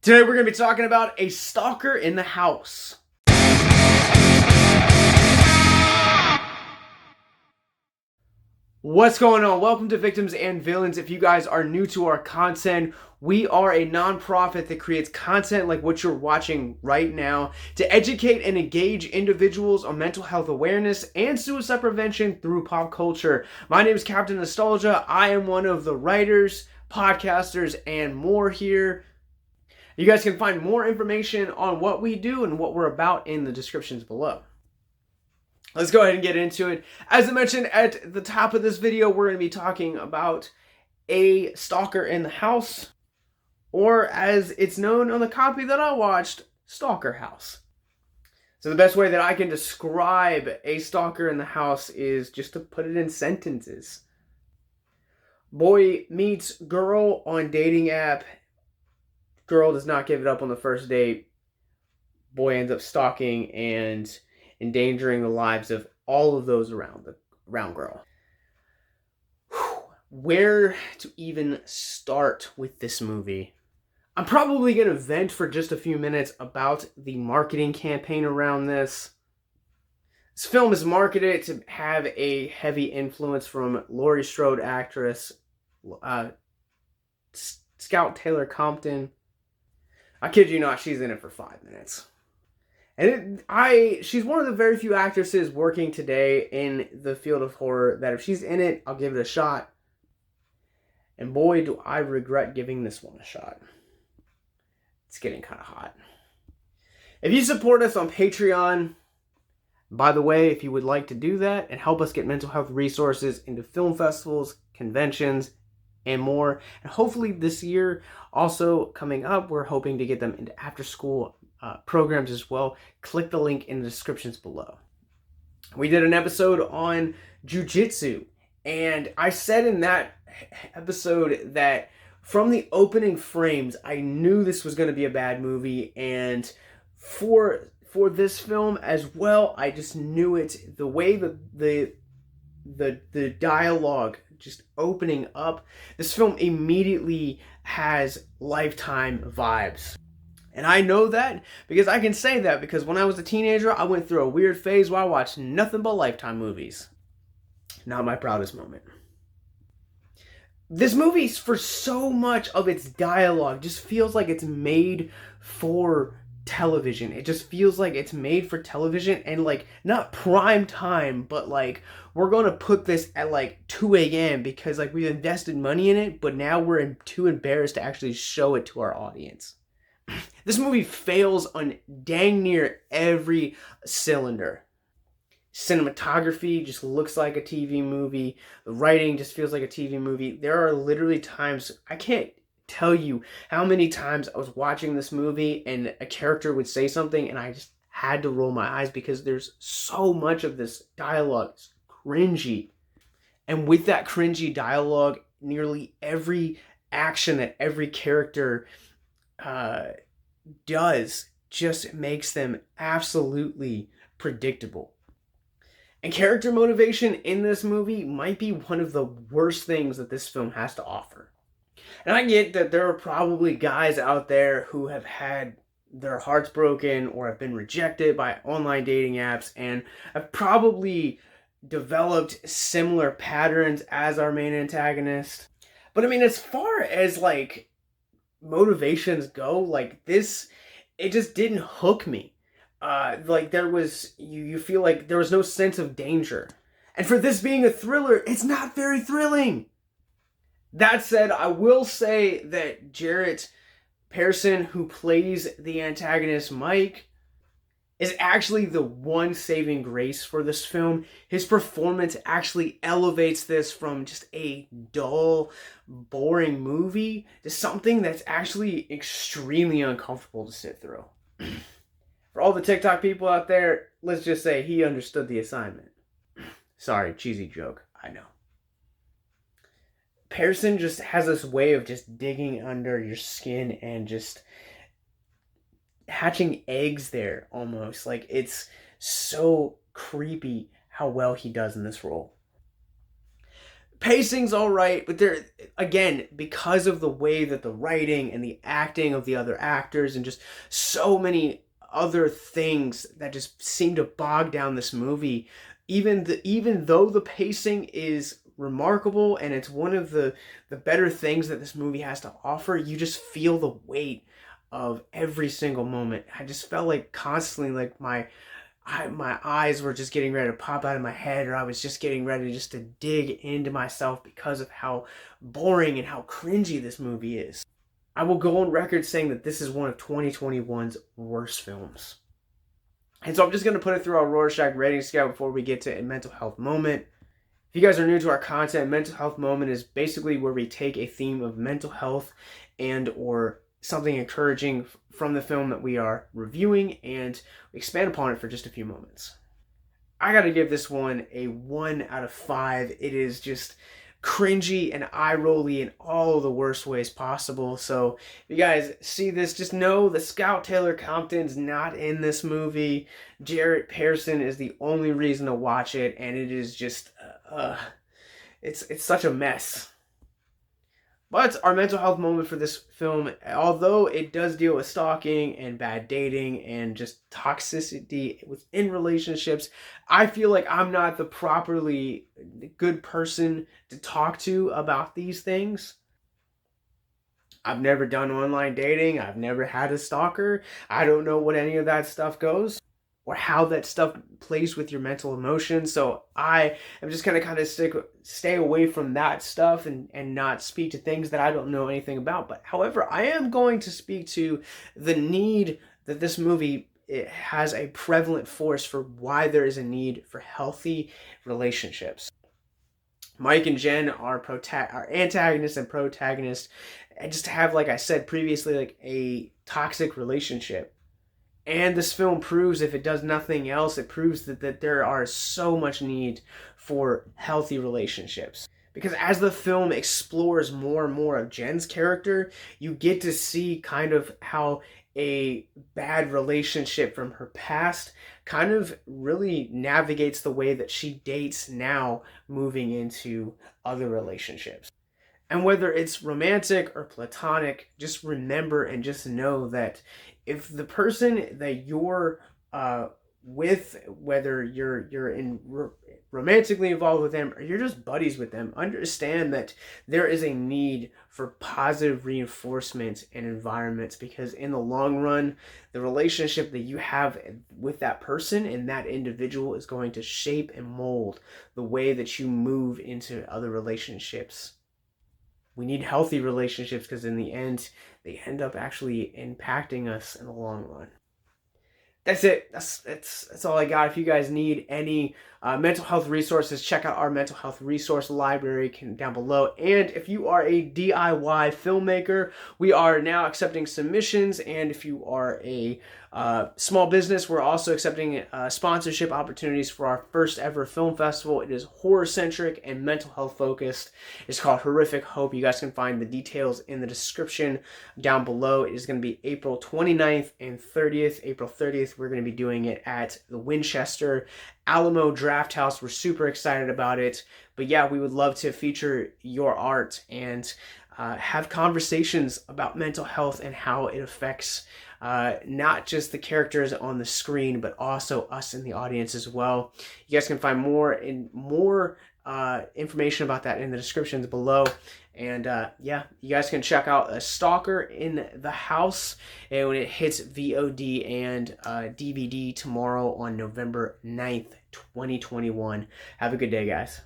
Today we're going to be talking about a stalker in the house. What's going on? Welcome to Victims and Villains. If you guys are new to our content, we are a nonprofit that creates content like what you're watching right now to educate and engage individuals on mental health awareness and suicide prevention through pop culture. My name is Captain Nostalgia. I am one of the writers, podcasters, and more here. You guys can find more information on what we do and what we're about in the descriptions below. Let's go ahead and get into it. As I mentioned at the top of this video, we're going to be talking about a stalker in the house, or as it's known on the copy that I watched, Stalker House. So the best way that I can describe a stalker in the house is just to put it in sentences. Boy meets girl on dating app. Girl does not give it up on the first date. Boy ends up stalking and endangering the lives of all of those around girl. Where to even start with this movie? I'm probably going to vent for just a few minutes about the marketing campaign around this. This film is marketed to have a heavy influence from Laurie Strode actress Scout Taylor-Compton. I kid you not, she's in it for 5 minutes. And she's one of the very few actresses working today in the field of horror that if she's in it, I'll give it a shot. And boy, do I regret giving this one a shot. It's getting kind of hot. If you support us on Patreon, by the way, if you would like to do that and help us get mental health resources into film festivals, conventions, and more, and hopefully this year also coming up, we're hoping to get them into after school programs as well. Click the link in the descriptions below. We did an episode on jiu-jitsu, and I said in that episode that from the opening frames I knew this was going to be a bad movie, and for this film as well, I just knew it. The way the dialogue just opening up, this film immediately has Lifetime vibes. And I know that because I can say that because when I was a teenager, I went through a weird phase where I watched nothing but Lifetime movies. Not my proudest moment. This movie, for so much of its dialogue, just feels like it's made for television. It just feels like it's made for television, and like not prime time, but like we're going to put this at like 2 a.m. because like we've invested money in it, but now we're too embarrassed to actually show it to our audience. This movie fails on dang near every cylinder. Cinematography just looks like a TV movie. The writing just feels like a TV movie. There are literally times, I can't tell you how many times I was watching this movie and a character would say something and I just had to roll my eyes because there's so much of this dialogue. It's cringy. And with that cringy dialogue, nearly every action that every character does just makes them absolutely predictable. And character motivation in this movie might be one of the worst things that this film has to offer. And I get that there are probably guys out there who have had their hearts broken or have been rejected by online dating apps and have probably developed similar patterns as our main antagonist. But I mean, as far as like motivations go, like this, it just didn't hook me. Like there was, you feel like there was no sense of danger. And for this being a thriller, it's not very thrilling. That said, I will say that Jarrett Pearson, who plays the antagonist Mike, is actually the one saving grace for this film. His performance actually elevates this from just a dull, boring movie to something that's actually extremely uncomfortable to sit through. For all the TikTok people out there, let's just say he understood the assignment. Sorry, cheesy joke, I know. Pearson just has this way of just digging under your skin and just hatching eggs there almost. Like, it's so creepy how well he does in this role. Pacing's all right, but there, again, because of the way that the writing and the acting of the other actors and just so many other things that just seem to bog down this movie, even though the pacing is remarkable and it's one of the better things that this movie has to offer, you just feel the weight of every single moment. I just felt like constantly like my eyes were just getting ready to pop out of my head, or I was just getting ready just to dig into myself because of how boring and how cringy this movie is. I will go on record saying that this is one of 2021's worst films. And so I'm just going to put it through our Rorschach rating scale before we get to a mental health moment. If you guys are new to our content, mental health moment is basically where we take a theme of mental health and or something encouraging from the film that we are reviewing and expand upon it for just a few moments. I gotta give this one a 1 out of 5. It is just cringy and eye-rolly in all the worst ways possible. So if you guys see this, just know the Scout Taylor-Compton's not in this movie. Jarrett Pearson is the only reason to watch it, and it is just it's such a mess. But our mental health moment for this film, although it does deal with stalking and bad dating and just toxicity within relationships, I feel like I'm not the properly good person to talk to about these things. I've never done online dating. I've never had a stalker. I don't know what any of that stuff goes, or how that stuff plays with your mental emotions. So I am just going to kind of stay away from that stuff and not speak to things that I don't know anything about. But however, I am going to speak to the need that this movie, it has a prevalent force for why there is a need for healthy relationships. Mike and Jen are antagonists and protagonists, and just have, like I said previously, like a toxic relationship. And this film proves, if it does nothing else, it proves that there are so much need for healthy relationships. Because as the film explores more and more of Jen's character, you get to see kind of how a bad relationship from her past kind of really navigates the way that she dates now, moving into other relationships. And whether it's romantic or platonic, just remember and just know that if the person that you're with, whether you're romantically involved with them or you're just buddies with them, understand that there is a need for positive reinforcement and environments, because in the long run, the relationship that you have with that person and that individual is going to shape and mold the way that you move into other relationships. We need healthy relationships because in the end, they end up actually impacting us in the long run. That's it. That's all I got. If you guys need any mental health resources, check out our mental health resource library down below. And if you are a DIY filmmaker, we are now accepting submissions. And if you are a small business, we're also accepting sponsorship opportunities for our first ever film festival. It is horror-centric and mental health focused. It's called Horrific Hope. You guys can find the details in the description down below. It is going to be April 29th and 30th. April 30th, we're going to be doing it at the Winchester Alamo Draft House. We're super excited about it. But yeah, we would love to feature your art and have conversations about mental health and how it affects not just the characters on the screen, but also us in the audience as well. You guys can find more information about that in the descriptions below. And yeah, you guys can check out a Stalker in the House, and when it hits VOD and DVD tomorrow on November 9th, 2021. Have a good day, guys.